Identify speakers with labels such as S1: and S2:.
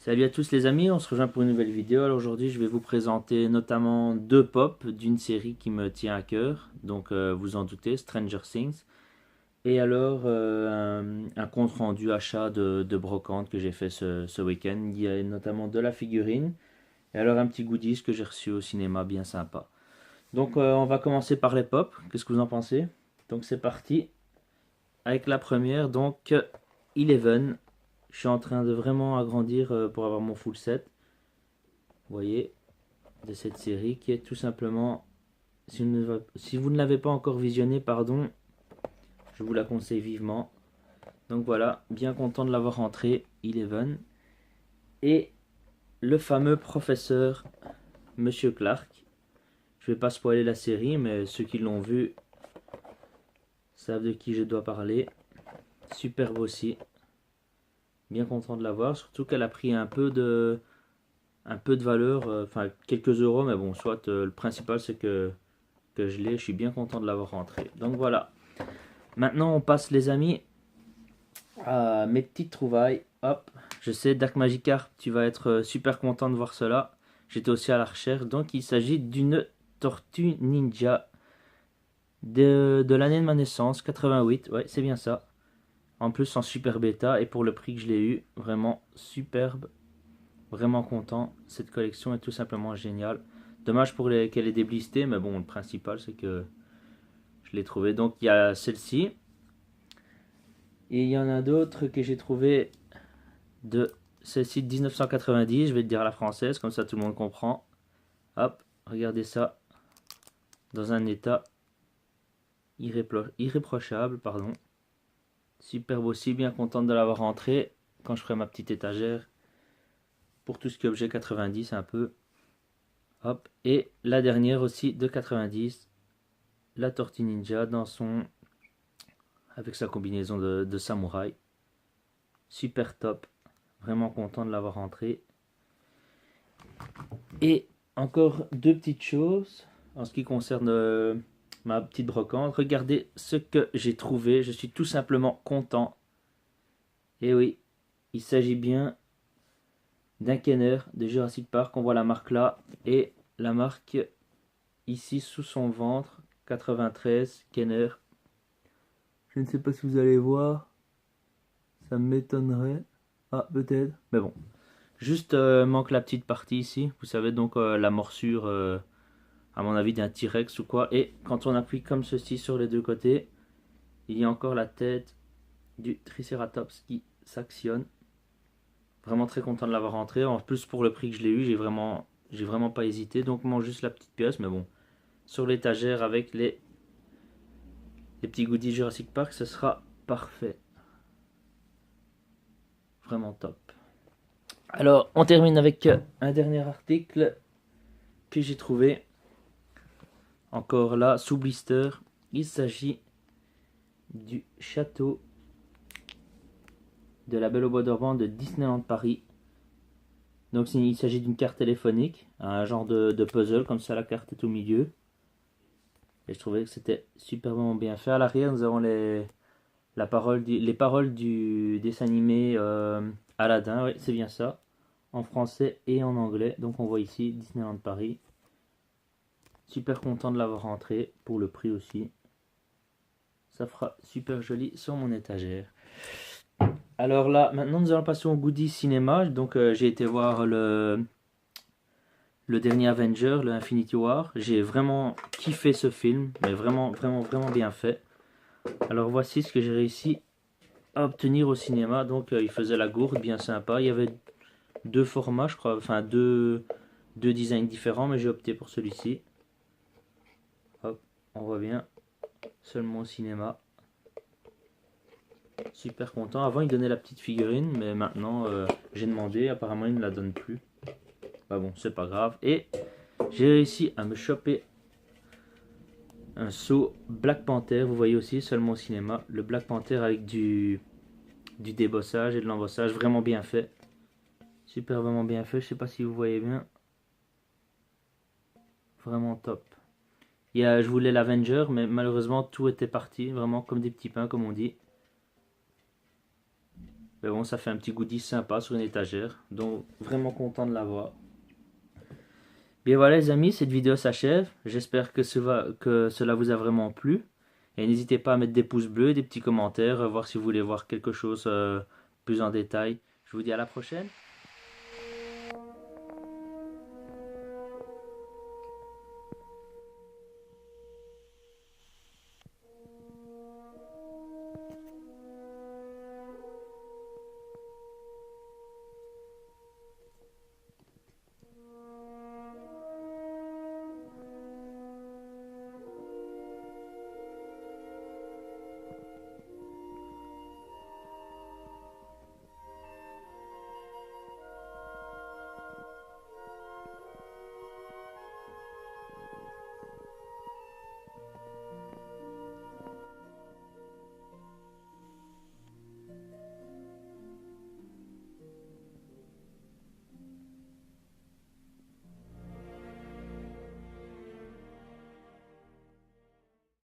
S1: Salut à tous les amis, on se rejoint pour une nouvelle vidéo. Alors aujourd'hui je vais vous présenter notamment deux pop d'une série qui me tient à cœur. Donc vous en doutez, Stranger Things. Et alors un compte rendu achat de brocante que j'ai fait ce week-end. Il y a notamment de la figurine. Et alors un petit goodies que j'ai reçu au cinéma bien sympa. Donc on va commencer par les pop. Qu'est-ce que vous en pensez? Donc c'est parti avec la première. Donc Eleven. Je suis en train de vraiment agrandir pour avoir mon full set. Vous voyez, de cette série qui est tout simplement, si vous ne l'avez pas encore visionné, pardon, je vous la conseille vivement. Donc voilà, bien content de l'avoir rentré, Eleven. Et le fameux professeur Monsieur Clark. Je vais pas spoiler la série, mais ceux qui l'ont vu savent de qui je dois parler. Superbe aussi. Bien content de l'avoir, surtout qu'elle a pris un peu de valeur, enfin quelques euros, mais bon, soit le principal c'est que je l'ai, je suis bien content de l'avoir rentré. Donc voilà. Maintenant, on passe, les amis, à mes petites trouvailles. Hop, je sais, Dark Magikarp, tu vas être super content de voir cela. J'étais aussi à la recherche. Donc, il s'agit d'une tortue ninja de l'année de ma naissance, 88. Ouais, c'est bien ça. En plus, en super bêta. Et pour le prix que je l'ai eu, vraiment superbe. Vraiment content. Cette collection est tout simplement géniale. Dommage qu'elle ait déblisté, mais bon, le principal, c'est que je l'ai trouvé. Donc, il y a celle-ci. Et il y en a d'autres que j'ai trouvé de celle-ci de 1990. Je vais le dire à la française, comme ça tout le monde comprend. Hop, regardez ça. Dans un état irréprochable, pardon. Superbe aussi, bien contente de l'avoir rentré. Quand je ferai ma petite étagère. Pour tout ce qui est objet 90 un peu. Hop, et la dernière aussi de 90. La Tortue Ninja dans son... avec sa combinaison de samouraï. Super top. Vraiment content de l'avoir rentré. Et encore deux petites choses en ce qui concerne ma petite brocante. Regardez ce que j'ai trouvé. Je suis tout simplement content. Et oui, il s'agit bien d'un Kenner de Jurassic Park. On voit la marque là. Et la marque ici sous son ventre. 93 Kenner. Je ne sais pas si vous allez voir. Ça m'étonnerait. Ah, peut-être. Mais bon. Juste manque la petite partie ici. Vous savez donc la morsure, à mon avis, d'un T-Rex ou quoi. Et quand on appuie comme ceci sur les deux côtés, il y a encore la tête du Triceratops qui s'actionne. Vraiment très content de l'avoir rentré. En plus, pour le prix que je l'ai eu, j'ai vraiment pas hésité. Donc, mange juste la petite pièce. Mais bon, sur l'étagère avec les petits goodies Jurassic Park, ce sera parfait. Vraiment top. Alors, on termine avec un dernier article que j'ai trouvé. Encore là, sous blister. Il s'agit du château de la Belle au Bois dormant de Disneyland Paris. Donc il s'agit d'une carte téléphonique, un genre de puzzle, comme ça la carte est au milieu. Et je trouvais que c'était superbement bien fait. À l'arrière, nous avons les paroles du dessin animé Aladdin, oui, c'est bien ça, en français et en anglais. Donc on voit ici Disneyland Paris. Super content de l'avoir rentré, pour le prix aussi. Ça fera super joli sur mon étagère. Alors là, maintenant nous allons passer au goodies cinéma. Donc j'ai été voir le dernier Avenger, le Infinity War. J'ai vraiment kiffé ce film, mais vraiment, vraiment, vraiment bien fait. Alors voici ce que j'ai réussi à obtenir au cinéma. Donc il faisait la gourde, bien sympa. Il y avait deux formats, je crois, enfin deux designs différents, mais j'ai opté pour celui-ci. Hop, on voit bien, seulement au cinéma. Super content. Avant, il donnait la petite figurine, mais maintenant, j'ai demandé. Apparemment, il ne la donne plus. Bah bon, c'est pas grave. Et j'ai réussi à me choper un seau Black Panther. Vous voyez aussi, seulement au cinéma. Le Black Panther avec du débossage et de l'embossage. Vraiment bien fait. Super, vraiment bien fait. Je sais pas si vous voyez bien. Vraiment top. Je voulais l'Avenger, mais malheureusement, tout était parti. Vraiment comme des petits pains, comme on dit. Mais bon, ça fait un petit goodie sympa sur une étagère. Donc, vraiment content de l'avoir. Bien voilà les amis, cette vidéo s'achève. J'espère que cela vous a vraiment plu. Et n'hésitez pas à mettre des pouces bleus, des petits commentaires, voir si vous voulez voir quelque chose plus en détail. Je vous dis à la prochaine.